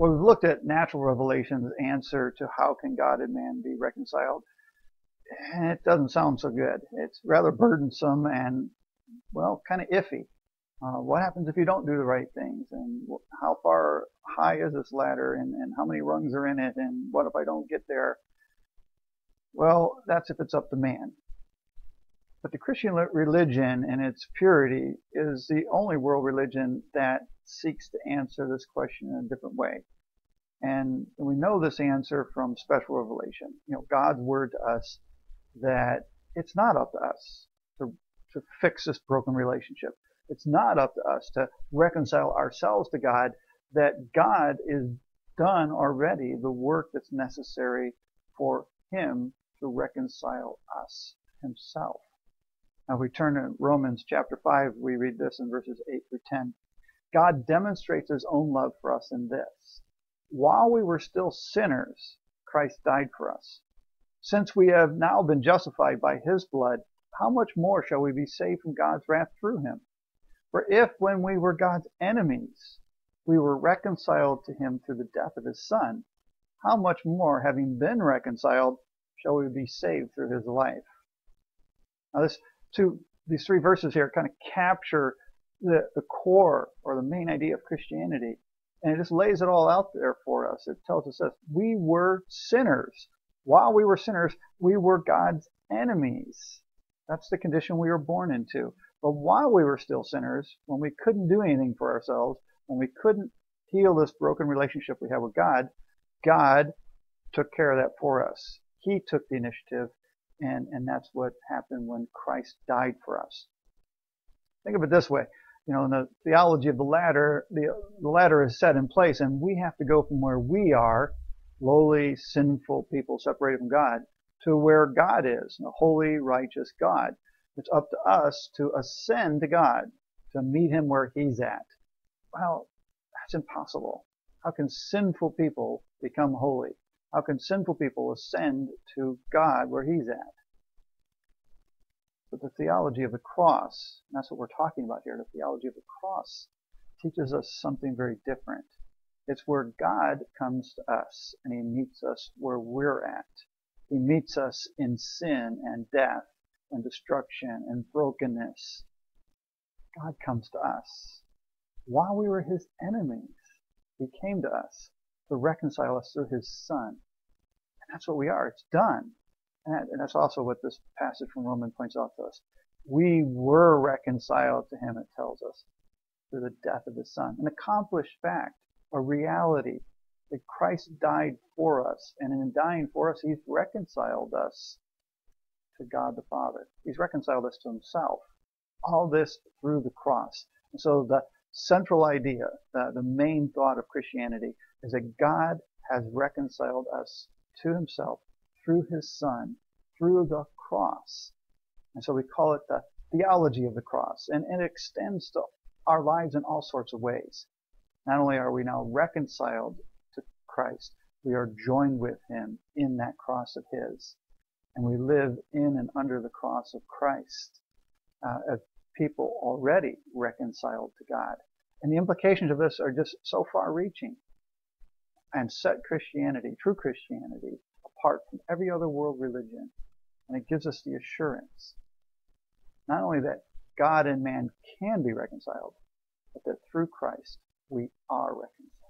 Well, we've looked at natural revelation's answer to how can God and man be reconciled, and it doesn't sound so good. It's rather burdensome and, well, kind of iffy. What happens if you don't do the right things? And how far high is this ladder? And how many rungs are in it? And what if I don't get there? Well, that's if it's up to man. But the Christian religion in its purity is the only world religion that seeks to answer this question in a different way. And we know this answer from special revelation. God's word to us that it's not up to us to fix this broken relationship. It's not up to us to reconcile ourselves to God, that God is done already the work that's necessary for him to reconcile us himself. Now, if we turn to Romans chapter 5, we read this in verses 8 through 10. God demonstrates his own love for us in this. While we were still sinners, Christ died for us. Since we have now been justified by his blood, how much more shall we be saved from God's wrath through him? For if, when we were God's enemies, we were reconciled to him through the death of his Son, how much more, having been reconciled, shall we be saved through his life? Now, these three verses here kind of capture the core or the main idea of Christianity. And it just lays it all out there for us. It tells us that we were sinners. While we were sinners, we were God's enemies. That's the condition we were born into. But while we were still sinners, when we couldn't do anything for ourselves, when we couldn't heal this broken relationship we have with God, God took care of that for us. He took the initiative, and that's what happened when Christ died for us. Think of it this way. In the theology of the ladder, the ladder is set in place, and we have to go from where we are, lowly, sinful people separated from God, to where God is, a holy, righteous God. It's up to us to ascend to God, to meet him where he's at. Well, that's impossible. How can sinful people become holy? How can sinful people ascend to God where he's at? But the theology of the cross, and that's what we're talking about here, the theology of the cross, teaches us something very different. It's where God comes to us and he meets us where we're at. He meets us in sin and death and destruction and brokenness. God comes to us. While we were his enemies, he came to us to reconcile us through his Son. And that's what we are. It's done. And that's also what this passage from Romans points out to us. We were reconciled to him, it tells us, through the death of his Son. An accomplished fact, a reality, that Christ died for us. And in dying for us, he's reconciled us to God the Father. He's reconciled us to himself. All this through the cross. And so the central idea, the main thought of Christianity, is that God has reconciled us to himself through his Son, through the cross. And so we call it the theology of the cross. And it extends to our lives in all sorts of ways. Not only are we now reconciled to Christ, we are joined with him in that cross of his. And we live in and under the cross of Christ as people already reconciled to God. And the implications of this are just so far-reaching and set Christianity, true Christianity, apart from every other world religion. And it gives us the assurance, not only that God and man can be reconciled, but that through Christ we are reconciled.